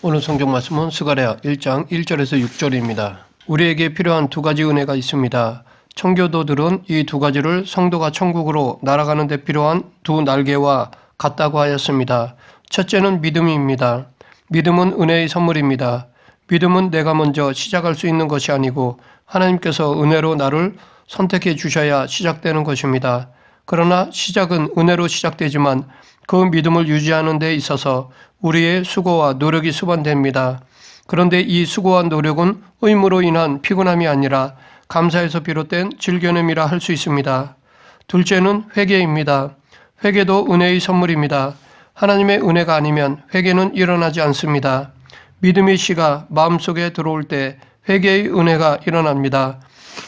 오늘 성경 말씀은 스가랴 1장 1절에서 6절입니다. 우리에게 필요한 두 가지 은혜가 있습니다. 청교도들은 이 두 가지를 성도가 천국으로 날아가는 데 필요한 두 날개와 같다고 하였습니다. 첫째는 믿음입니다. 믿음은 은혜의 선물입니다. 믿음은 내가 먼저 시작할 수 있는 것이 아니고 하나님께서 은혜로 나를 선택해 주셔야 시작되는 것입니다. 그러나 시작은 은혜로 시작되지만 그 믿음을 유지하는 데 있어서 우리의 수고와 노력이 수반됩니다. 그런데 이 수고와 노력은 의무로 인한 피곤함이 아니라 감사에서 비롯된 즐겨냄이라 할 수 있습니다. 둘째는 회개입니다. 회개도 은혜의 선물입니다. 하나님의 은혜가 아니면 회개는 일어나지 않습니다. 믿음의 씨가 마음속에 들어올 때 회개의 은혜가 일어납니다.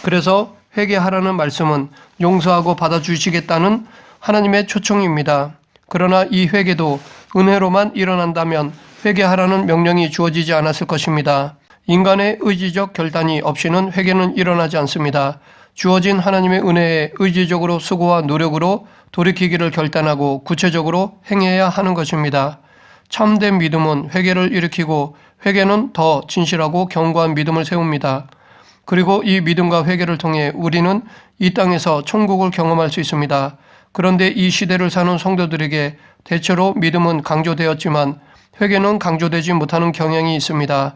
그래서 회개하라는 말씀은 용서하고 받아주시겠다는 하나님의 초청입니다. 그러나 이 회개도 은혜로만 일어난다면 회개하라는 명령이 주어지지 않았을 것입니다. 인간의 의지적 결단이 없이는 회개는 일어나지 않습니다. 주어진 하나님의 은혜에 의지적으로 수고와 노력으로 돌이키기를 결단하고 구체적으로 행해야 하는 것입니다. 참된 믿음은 회개를 일으키고 회개는 더 진실하고 견고한 믿음을 세웁니다. 그리고 이 믿음과 회개를 통해 우리는 이 땅에서 천국을 경험할 수 있습니다. 그런데 이 시대를 사는 성도들에게 대체로 믿음은 강조되었지만 회개는 강조되지 못하는 경향이 있습니다.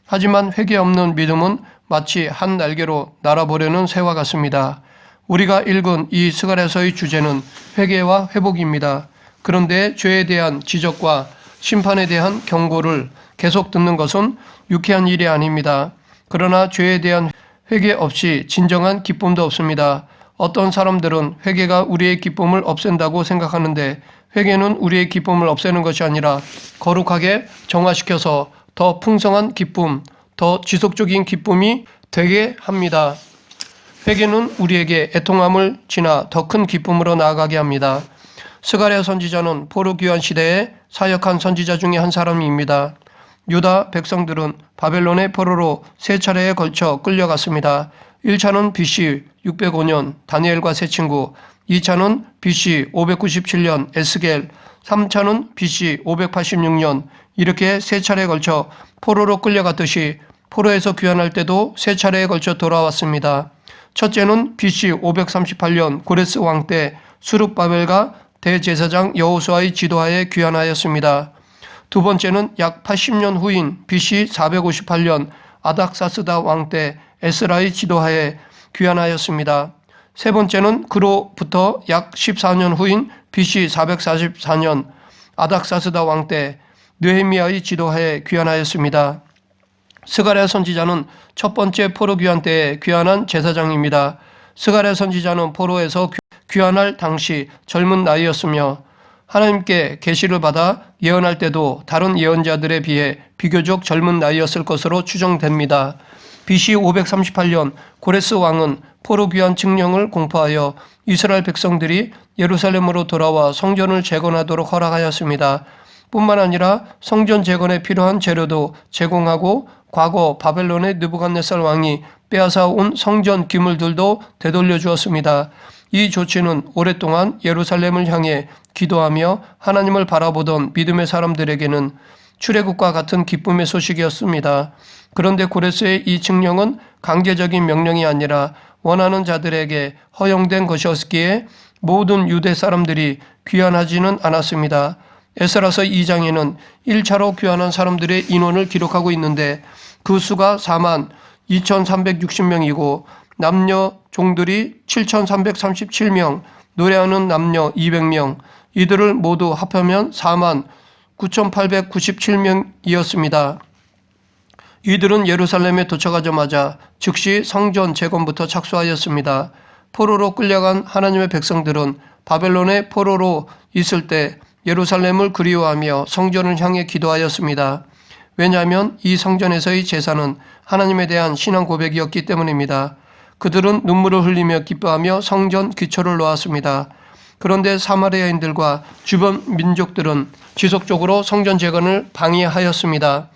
하지만 회개 없는 믿음은 마치 한 날개로 날아보려는 새와 같습니다. 우리가 읽은 이 스가랴서의 주제는 회개와 회복입니다. 그런데 죄에 대한 지적과 심판에 대한 경고를 계속 듣는 것은 유쾌한 일이 아닙니다. 그러나 죄에 대한 회개 없이 진정한 기쁨도 없습니다. 어떤 사람들은 회개가 우리의 기쁨을 없앤다고 생각하는데 회개는 우리의 기쁨을 없애는 것이 아니라 거룩하게 정화시켜서 더 풍성한 기쁨, 더 지속적인 기쁨이 되게 합니다. 회개는 우리에게 애통함을 지나 더 큰 기쁨으로 나아가게 합니다. 스가랴 선지자는 포로 귀환 시대에 사역한 선지자 중에 한 사람입니다. 유다 백성들은 바벨론의 포로로 세 차례에 걸쳐 끌려갔습니다. 1차는 BC 605년 다니엘과 세 친구, 2차는 BC 597년 에스겔, 3차는 BC 586년 이렇게 세 차례에 걸쳐 포로로 끌려갔듯이 포로에서 귀환할 때도 세 차례에 걸쳐 돌아왔습니다. 첫째는 BC 538년 고레스 왕 때 수룹바벨과 대제사장 여호수아의 지도하에 귀환하였습니다. 두 번째는 약 80년 후인 BC 458년 아닥사스다 왕 때 에스라의 지도하에 귀환하였습니다. 세 번째는 그로부터 약 14년 후인 BC 444년 아닥사스다 왕 때 느헤미야의 지도하에 귀환하였습니다. 스가랴 선지자는 첫 번째 포로 귀환 때에 귀환한 제사장입니다. 스가랴 선지자는 포로에서 귀환할 당시 젊은 나이였으며 하나님께 계시를 받아 예언할 때도 다른 예언자들에 비해 비교적 젊은 나이였을 것으로 추정됩니다. BC 538년 고레스 왕은 포로 귀환 칙령을 공포하여 이스라엘 백성들이 예루살렘으로 돌아와 성전을 재건하도록 허락하였습니다. 뿐만 아니라 성전 재건에 필요한 재료도 제공하고 과거 바벨론의 느부갓네살 왕이 빼앗아 온 성전 기물들도 되돌려 주었습니다. 이 조치는 오랫동안 예루살렘을 향해 기도하며 하나님을 바라보던 믿음의 사람들에게는 출애굽과 같은 기쁨의 소식이었습니다. 그런데 고레스의 이 칙령은 강제적인 명령이 아니라 원하는 자들에게 허용된 것이었기에 모든 유대 사람들이 귀환하지는 않았습니다. 에스라서 2장에는 1차로 귀환한 사람들의 인원을 기록하고 있는데 그 수가 4만 2,360명이고 남녀 종들이 7,337명, 노래하는 남녀 200명, 이들을 모두 합하면 4만 9,897명이었습니다. 이들은 예루살렘에 도착하자마자 즉시 성전 재건부터 착수하였습니다. 포로로 끌려간 하나님의 백성들은 바벨론의 포로로 있을 때 예루살렘을 그리워하며 성전을 향해 기도하였습니다. 왜냐하면 이 성전에서의 제사는 하나님에 대한 신앙 고백이었기 때문입니다. 그들은 눈물을 흘리며 기뻐하며 성전 기초를 놓았습니다. 그런데 사마리아인들과 주변 민족들은 지속적으로 성전 재건을 방해하였습니다.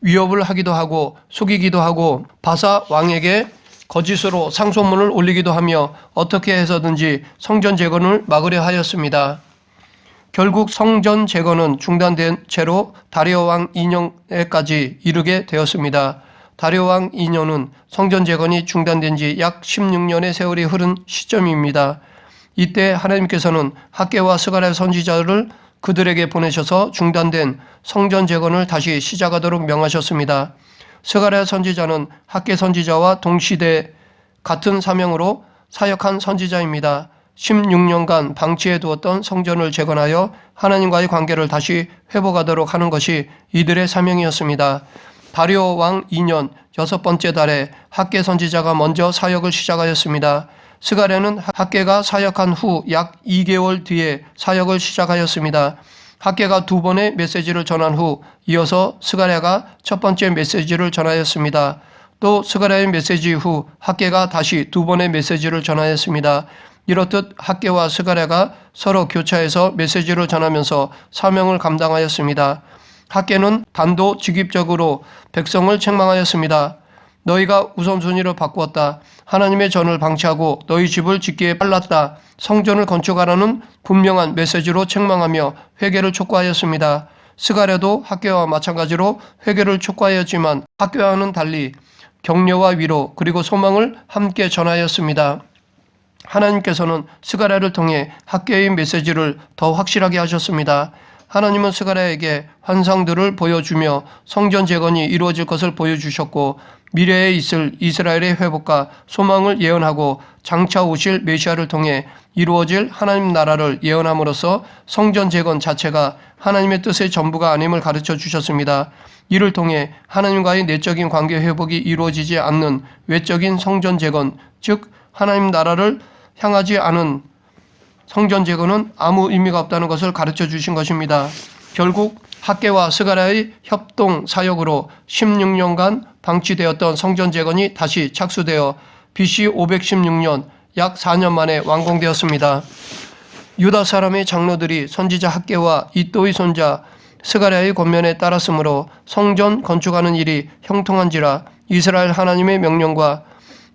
위협을 하기도 하고 속이기도 하고 바사 왕에게 거짓으로 상소문을 올리기도 하며 어떻게 해서든지 성전 재건을 막으려 하였습니다. 결국 성전 재건은 중단된 채로 다리오 왕 2년에까지 이르게 되었습니다. 다리오 왕 2년은 성전 재건이 중단된 지 약 16년의 세월이 흐른 시점입니다. 이때 하나님께서는 학개와 스가랴 선지자를 그들에게 보내셔서 중단된 성전 재건을 다시 시작하도록 명하셨습니다. 스가랴 선지자는 학개 선지자와 동시대 같은 사명으로 사역한 선지자입니다. 16년간 방치해 두었던 성전을 재건하여 하나님과의 관계를 다시 회복하도록 하는 것이 이들의 사명이었습니다. 다리오 왕 2년 6번째 달에 학개 선지자가 먼저 사역을 시작하였습니다. 스가랴는 학개가 사역한 후 약 2개월 뒤에 사역을 시작하였습니다. 학개가 2번의 메시지를 전한 후 이어서 스가랴가 첫 번째 메시지를 전하였습니다. 또 스가랴의 메시지 후 학개가 다시 2번의 메시지를 전하였습니다. 이렇듯 학개와 스가랴가 서로 교차해서 메시지를 전하면서 사명을 감당하였습니다. 학개는 단도직입적으로 백성을 책망하였습니다. 너희가 우선순위를 바꾸었다. 하나님의 전을 방치하고 너희 집을 짓기에 빨랐다. 성전을 건축하라는 분명한 메시지로 책망하며 회개를 촉구하였습니다. 스가랴도 학개와 마찬가지로 회개를 촉구하였지만 학개와는 달리 격려와 위로 그리고 소망을 함께 전하였습니다. 하나님께서는 스가랴를 통해 학개의 메시지를 더 확실하게 하셨습니다. 하나님은 스가랴에게 환상들을 보여주며 성전 재건이 이루어질 것을 보여주셨고 미래에 있을 이스라엘의 회복과 소망을 예언하고 장차 오실 메시아를 통해 이루어질 하나님 나라를 예언함으로써 성전 재건 자체가 하나님의 뜻의 전부가 아님을 가르쳐 주셨습니다. 이를 통해 하나님과의 내적인 관계 회복이 이루어지지 않는 외적인 성전 재건, 즉 하나님 나라를 향하지 않은 성전 재건은 아무 의미가 없다는 것을 가르쳐 주신 것입니다. 결국 학개와 스가랴의 협동 사역으로 16년간 방치되었던 성전 재건이 다시 착수되어 BC 516년 약 4년 만에 완공되었습니다. 유다 사람의 장로들이 선지자 학개와 이또의 손자 스가랴의 권면에 따랐으므로 성전 건축하는 일이 형통한지라 이스라엘 하나님의 명령과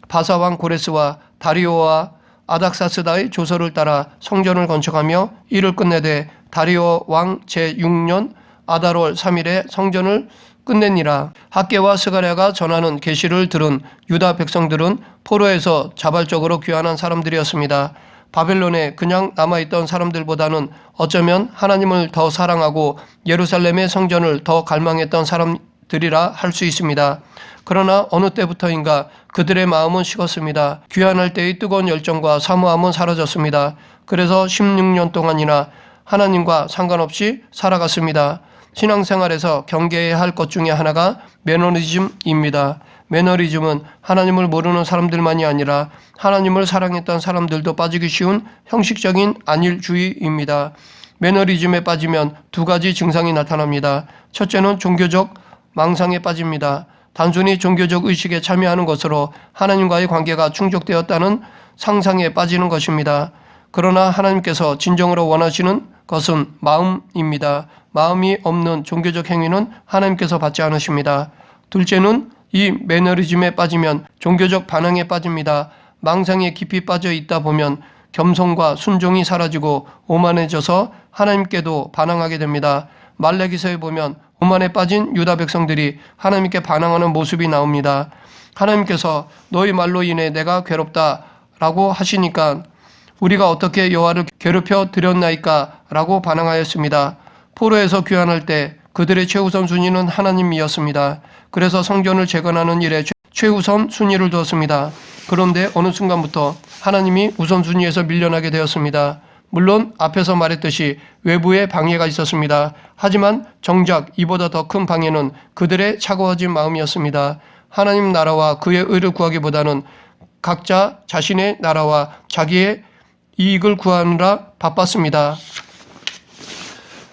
바사왕 고레스와 다리오와 아닥사스다의 조서를 따라 성전을 건축하며 이를 끝내되 다리오 왕 제6년 아달월 3일에 성전을 끝내니라. 학개와 스가랴가 전하는 계시를 들은 유다 백성들은 포로에서 자발적으로 귀환한 사람들이었습니다. 바벨론에 그냥 남아있던 사람들보다는 어쩌면 하나님을 더 사랑하고 예루살렘의 성전을 더 갈망했던 사람들이라 할 수 있습니다. 그러나 어느 때부터인가 그들의 마음은 식었습니다. 귀환할 때의 뜨거운 열정과 사모함은 사라졌습니다. 그래서 16년 동안이나 하나님과 상관없이 살아갔습니다. 신앙생활에서 경계해야 할 것 중에 하나가 매너리즘입니다. 매너리즘은 하나님을 모르는 사람들만이 아니라 하나님을 사랑했던 사람들도 빠지기 쉬운 형식적인 안일주의입니다. 매너리즘에 빠지면 두 가지 증상이 나타납니다. 첫째는 종교적 망상에 빠집니다. 단순히 종교적 의식에 참여하는 것으로 하나님과의 관계가 충족되었다는 상상에 빠지는 것입니다. 그러나 하나님께서 진정으로 원하시는 것은 마음입니다. 마음이 없는 종교적 행위는 하나님께서 받지 않으십니다. 둘째는 이 매너리즘에 빠지면 종교적 반항에 빠집니다. 망상에 깊이 빠져 있다 보면 겸손과 순종이 사라지고 오만해져서 하나님께도 반항하게 됩니다. 말라기서에 보면 오만에 빠진 유다 백성들이 하나님께 반항하는 모습이 나옵니다. 하나님께서 너희 말로 인해 내가 괴롭다 라고 하시니까 우리가 어떻게 여호와를 괴롭혀 드렸나이까 라고 반항하였습니다. 포로에서 귀환할 때 그들의 최우선 순위는 하나님이었습니다. 그래서 성전을 재건하는 일에 최우선 순위를 두었습니다. 그런데 어느 순간부터 하나님이 우선순위에서 밀려나게 되었습니다. 물론 앞에서 말했듯이 외부에 방해가 있었습니다. 하지만 정작 이보다 더 큰 방해는 그들의 차가워진 마음이었습니다. 하나님 나라와 그의 의를 구하기보다는 각자 자신의 나라와 자기의 이익을 구하느라 바빴습니다.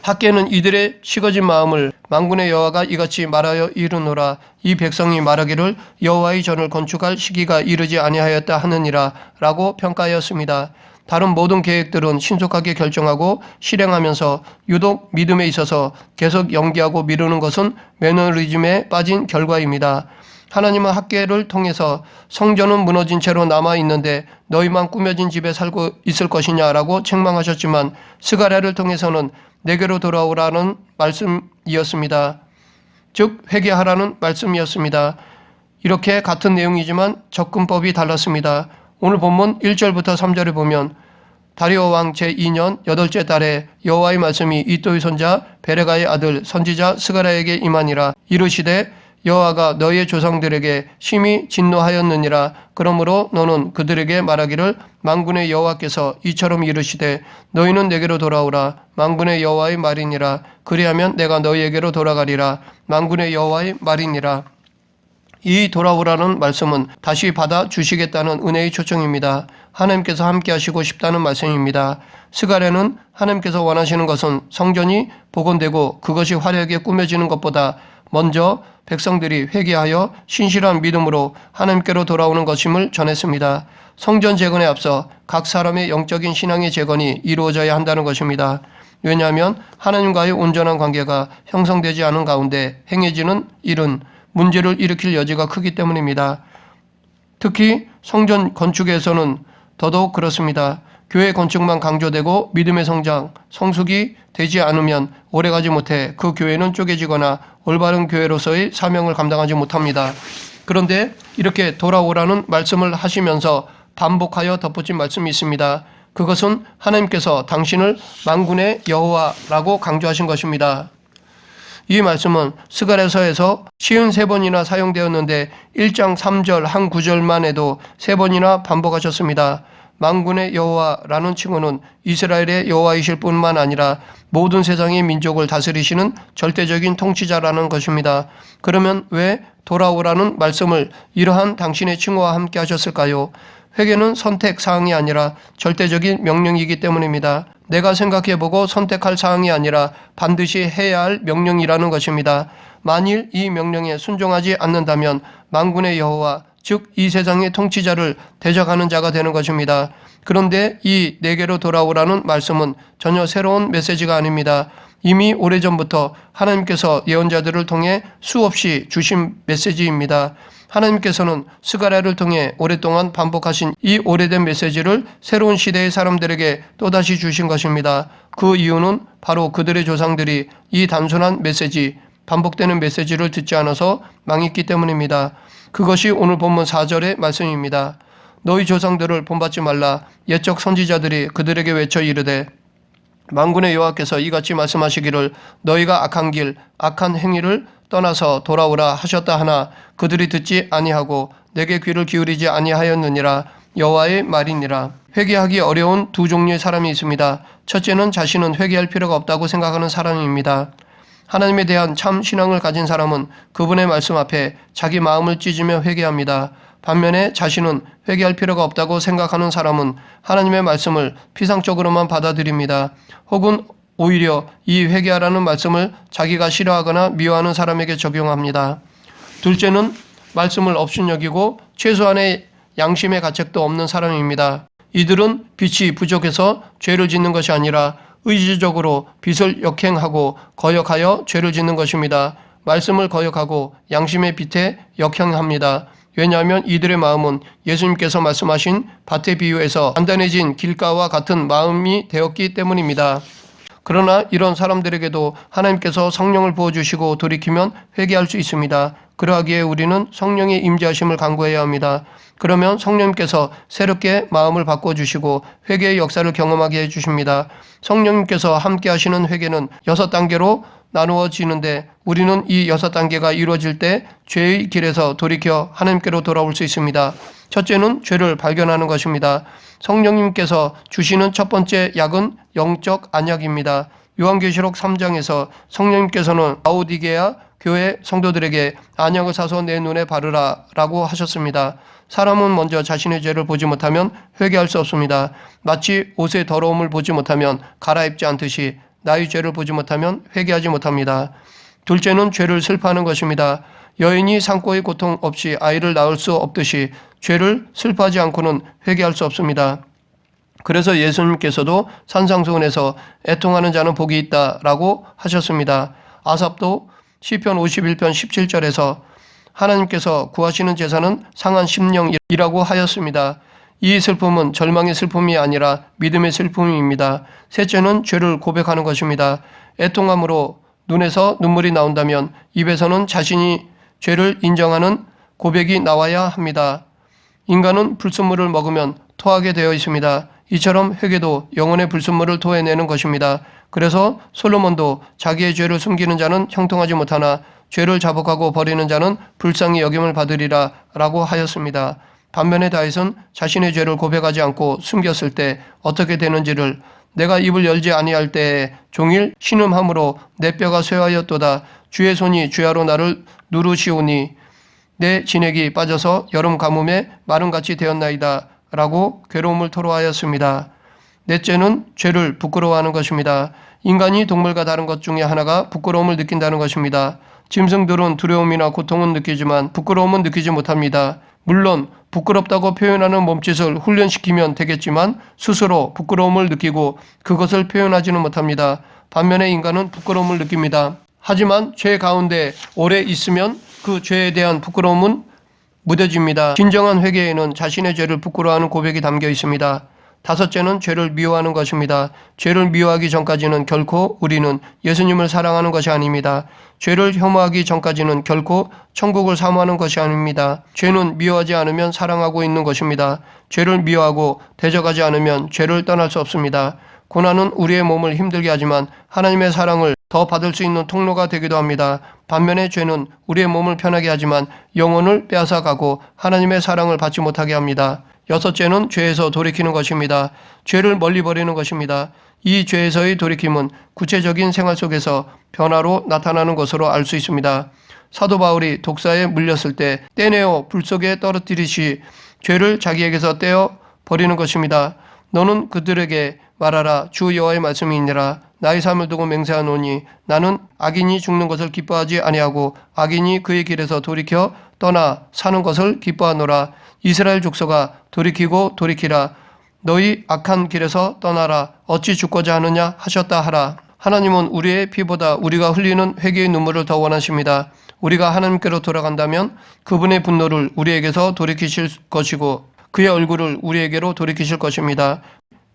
학개는 이들의 식어진 마음을 만군의 여호와가 이같이 말하여 이르노라. 이 백성이 말하기를 여호와의 전을 건축할 시기가 이르지 아니하였다 하느니라 라고 평가하였습니다. 다른 모든 계획들은 신속하게 결정하고 실행하면서 유독 믿음에 있어서 계속 연기하고 미루는 것은 매너리즘에 빠진 결과입니다. 하나님은 학개를 통해서 성전은 무너진 채로 남아있는데 너희만 꾸며진 집에 살고 있을 것이냐라고 책망하셨지만 스가랴를 통해서는 내게로 돌아오라는 말씀이었습니다. 즉 회개하라는 말씀이었습니다. 이렇게 같은 내용이지만 접근법이 달랐습니다. 오늘 본문 1절부터 3절에 보면 다리오 왕 제2년 8째 달에 여호와의 말씀이 이또의 손자 베레가의 아들 선지자 스가랴에게 임하니라. 이르시되 여호와가 너희의 조상들에게 심히 진노하였느니라. 그러므로 너는 그들에게 말하기를 만군의 여호와께서 이처럼 이르시되 너희는 내게로 돌아오라. 만군의 여호와의 말이니라. 그리하면 내가 너희에게로 돌아가리라. 만군의 여호와의 말이니라. 이 돌아오라는 말씀은 다시 받아 주시겠다는 은혜의 초청입니다. 하나님께서 함께 하시고 싶다는 말씀입니다. 스가랴는 하나님께서 원하시는 것은 성전이 복원되고 그것이 화려하게 꾸며지는 것보다 먼저 백성들이 회개하여 신실한 믿음으로 하나님께로 돌아오는 것임을 전했습니다. 성전 재건에 앞서 각 사람의 영적인 신앙의 재건이 이루어져야 한다는 것입니다. 왜냐하면 하나님과의 온전한 관계가 형성되지 않은 가운데 행해지는 일은 문제를 일으킬 여지가 크기 때문입니다. 특히 성전 건축에서는 더더욱 그렇습니다. 교회 건축만 강조되고 믿음의 성장, 성숙이 되지 않으면 오래가지 못해 그 교회는 쪼개지거나 올바른 교회로서의 사명을 감당하지 못합니다. 그런데 이렇게 돌아오라는 말씀을 하시면서 반복하여 덧붙인 말씀이 있습니다. 그것은 하나님께서 당신을 만군의 여호와라고 강조하신 것입니다. 이 말씀은 스가랴서에서 53번이나 사용되었는데 1장 3절 한 구절만 해도 3번이나 반복하셨습니다. 만군의 여호와라는 칭호는 이스라엘의 여호와이실 뿐만 아니라 모든 세상의 민족을 다스리시는 절대적인 통치자라는 것입니다. 그러면 왜 돌아오라는 말씀을 이러한 당신의 칭호와 함께 하셨을까요? 회개는 선택 사항이 아니라 절대적인 명령이기 때문입니다. 내가 생각해보고 선택할 사항이 아니라 반드시 해야 할 명령이라는 것입니다. 만일 이 명령에 순종하지 않는다면 만군의 여호와, 즉 이 세상의 통치자를 대적하는 자가 되는 것입니다. 그런데 이 내게로 돌아오라는 말씀은 전혀 새로운 메시지가 아닙니다. 이미 오래전부터 하나님께서 예언자들을 통해 수없이 주신 메시지입니다. 하나님께서는 스가랴를 통해 오랫동안 반복하신 이 오래된 메시지를 새로운 시대의 사람들에게 또다시 주신 것입니다. 그 이유는 바로 그들의 조상들이 이 단순한 메시지, 반복되는 메시지를 듣지 않아서 망했기 때문입니다. 그것이 오늘 본문 4절의 말씀입니다. 너희 조상들을 본받지 말라. 옛적 선지자들이 그들에게 외쳐 이르되 만군의 여호와께서 이같이 말씀하시기를 너희가 악한 길, 악한 행위를 떠나서 돌아오라 하셨다 하나 그들이 듣지 아니하고 내게 귀를 기울이지 아니하였느니라. 여호와의 말이니라. 회개하기 어려운 두 종류의 사람이 있습니다. 첫째는 자신은 회개할 필요가 없다고 생각하는 사람입니다. 하나님에 대한 참 신앙을 가진 사람은 그분의 말씀 앞에 자기 마음을 찢으며 회개합니다. 반면에 자신은 회개할 필요가 없다고 생각하는 사람은 하나님의 말씀을 피상적으로만 받아들입니다. 혹은 오히려 이 회개하라는 말씀을 자기가 싫어하거나 미워하는 사람에게 적용합니다. 둘째는 말씀을 업신여기고 최소한의 양심의 가책도 없는 사람입니다. 이들은 빛이 부족해서 죄를 짓는 것이 아니라 의지적으로 빛을 역행하고 거역하여 죄를 짓는 것입니다. 말씀을 거역하고 양심의 빛에 역행합니다. 왜냐하면 이들의 마음은 예수님께서 말씀하신 밭의 비유에서 단단해진 길가와 같은 마음이 되었기 때문입니다. 그러나 이런 사람들에게도 하나님께서 성령을 부어주시고 돌이키면 회개할 수 있습니다. 그러하기에 우리는 성령의 임재하심을 간구해야 합니다. 그러면 성령님께서 새롭게 마음을 바꿔주시고 회개의 역사를 경험하게 해주십니다. 성령님께서 함께 하시는 회개는 6단계로 나누어지는데 우리는 이 6단계가 이루어질 때 죄의 길에서 돌이켜 하나님께로 돌아올 수 있습니다. 첫째는 죄를 발견하는 것입니다. 성령님께서 주시는 첫 번째 약은 영적 안약입니다. 요한계시록 3장에서 성령님께서는 라오디게아 교회 성도들에게 안약을 사서 내 눈에 바르라 라고 하셨습니다. 사람은 먼저 자신의 죄를 보지 못하면 회개할 수 없습니다. 마치 옷의 더러움을 보지 못하면 갈아입지 않듯이 나의 죄를 보지 못하면 회개하지 못합니다. 둘째는 죄를 슬퍼하는 것입니다. 여인이 산고의 고통 없이 아이를 낳을 수 없듯이 죄를 슬퍼하지 않고는 회개할 수 없습니다. 그래서 예수님께서도 산상수훈에서 애통하는 자는 복이 있다라고 하셨습니다. 아삽도 시편 51편 17절에서 하나님께서 구하시는 제사는 상한 심령이라고 하였습니다. 이 슬픔은 절망의 슬픔이 아니라 믿음의 슬픔입니다. 셋째는 죄를 고백하는 것입니다. 애통함으로 눈에서 눈물이 나온다면 입에서는 자신이 죄를 인정하는 고백이 나와야 합니다. 인간은 불순물을 먹으면 토하게 되어 있습니다. 이처럼 회개도 영혼의 불순물을 토해내는 것입니다. 그래서 솔로몬도 자기의 죄를 숨기는 자는 형통하지 못하나 죄를 자복하고 버리는 자는 불쌍히 여김을 받으리라 라고 하였습니다. 반면에 다윗은 자신의 죄를 고백하지 않고 숨겼을 때 어떻게 되는지를 내가 입을 열지 아니할 때에 종일 신음함으로 내 뼈가 쇠하였도다. 주의 손이 주야로 나를 누르시오니 내 진액이 빠져서 여름 가뭄에 마름같이 되었나이다 라고 괴로움을 토로하였습니다. 넷째는 죄를 부끄러워하는 것입니다. 인간이 동물과 다른 것 중에 하나가 부끄러움을 느낀다는 것입니다. 짐승들은 두려움이나 고통은 느끼지만 부끄러움은 느끼지 못합니다. 물론 부끄럽다고 표현하는 몸짓을 훈련시키면 되겠지만 스스로 부끄러움을 느끼고 그것을 표현하지는 못합니다. 반면에 인간은 부끄러움을 느낍니다. 하지만 죄 가운데 오래 있으면 그 죄에 대한 부끄러움은 무뎌집니다. 진정한 회개에는 자신의 죄를 부끄러워하는 고백이 담겨 있습니다. 다섯째는 죄를 미워하는 것입니다. 죄를 미워하기 전까지는 결코 우리는 예수님을 사랑하는 것이 아닙니다. 죄를 혐오하기 전까지는 결코 천국을 사모하는 것이 아닙니다. 죄는 미워하지 않으면 사랑하고 있는 것입니다. 죄를 미워하고 대적하지 않으면 죄를 떠날 수 없습니다. 고난은 우리의 몸을 힘들게 하지만 하나님의 사랑을 더 받을 수 있는 통로가 되기도 합니다. 반면에 죄는 우리의 몸을 편하게 하지만 영혼을 빼앗아가고 하나님의 사랑을 받지 못하게 합니다. 여섯째는 죄에서 돌이키는 것입니다. 죄를 멀리 버리는 것입니다. 이 죄에서의 돌이킴은 구체적인 생활 속에서 변화로 나타나는 것으로 알 수 있습니다. 사도 바울이 독사에 물렸을 때 떼내어 불 속에 떨어뜨리시 죄를 자기에게서 떼어 버리는 것입니다. 너는 그들에게 말하라. 주 여호와의 말씀이 있느라 나의 삶을 두고 맹세하노니 나는 악인이 죽는 것을 기뻐하지 아니하고 악인이 그의 길에서 돌이켜 떠나 사는 것을 기뻐하노라. 이스라엘 족속아 돌이키고 돌이키라. 너희 악한 길에서 떠나라. 어찌 죽고자 하느냐 하셨다 하라. 하나님은 우리의 피보다 우리가 흘리는 회개의 눈물을 더 원하십니다. 우리가 하나님께로 돌아간다면 그분의 분노를 우리에게서 돌이키실 것이고 그의 얼굴을 우리에게로 돌이키실 것입니다.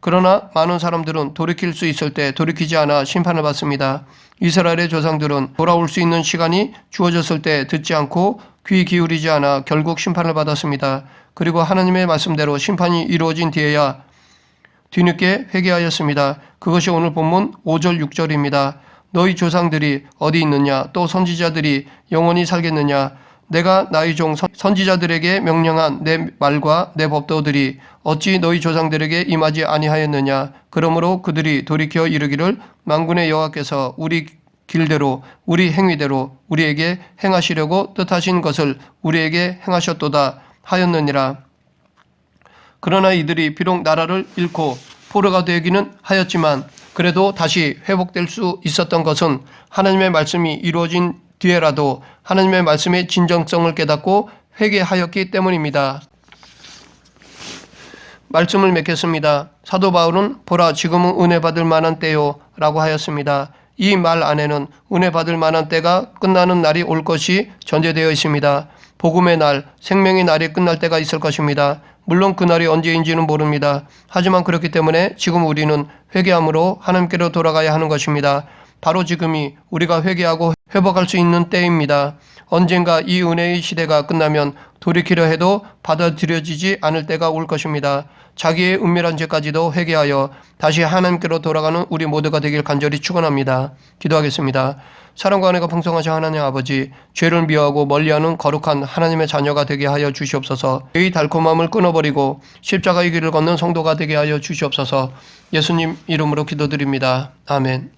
그러나 많은 사람들은 돌이킬 수 있을 때 돌이키지 않아 심판을 받습니다. 이스라엘의 조상들은 돌아올 수 있는 시간이 주어졌을 때 듣지 않고 귀 기울이지 않아 결국 심판을 받았습니다. 그리고 하나님의 말씀대로 심판이 이루어진 뒤에야 뒤늦게 회개하였습니다. 그것이 오늘 본문 5절 6절입니다. 너희 조상들이 어디 있느냐? 또 선지자들이 영원히 살겠느냐? 내가 나의 종 선지자들에게 명령한 내 말과 내 법도들이 어찌 너희 조상들에게 임하지 아니하였느냐? 그러므로 그들이 돌이켜 이르기를 만군의 여호와께서 우리 길대로 우리 행위대로 우리에게 행하시려고 뜻하신 것을 우리에게 행하셨도다 하였느니라. 그러나 이들이 비록 나라를 잃고 포로가 되기는 하였지만 그래도 다시 회복될 수 있었던 것은 하나님의 말씀이 이루어진 뒤에라도 하나님의 말씀의 진정성을 깨닫고 회개하였기 때문입니다. 말씀을 맺겠습니다. 사도 바울은 보라 지금은 은혜 받을 만한 때요 라고 하였습니다. 이 말 안에는 은혜 받을 만한 때가 끝나는 날이 올 것이 전제되어 있습니다. 복음의 날, 생명의 날이 끝날 때가 있을 것입니다. 물론 그 날이 언제인지는 모릅니다. 하지만 그렇기 때문에 지금 우리는 회개함으로 하나님께로 돌아가야 하는 것입니다. 바로 지금이 우리가 회개하고 회복할 수 있는 때입니다. 언젠가 이 은혜의 시대가 끝나면 돌이키려 해도 받아들여지지 않을 때가 올 것입니다. 자기의 은밀한 죄까지도 회개하여 다시 하나님께로 돌아가는 우리 모두가 되길 간절히 축원합니다. 기도하겠습니다. 사랑과 은혜가 풍성하신 하나님 아버지, 죄를 미워하고 멀리하는 거룩한 하나님의 자녀가 되게 하여 주시옵소서. 죄의 달콤함을 끊어버리고 십자가의 길을 걷는 성도가 되게 하여 주시옵소서. 예수님 이름으로 기도드립니다. 아멘.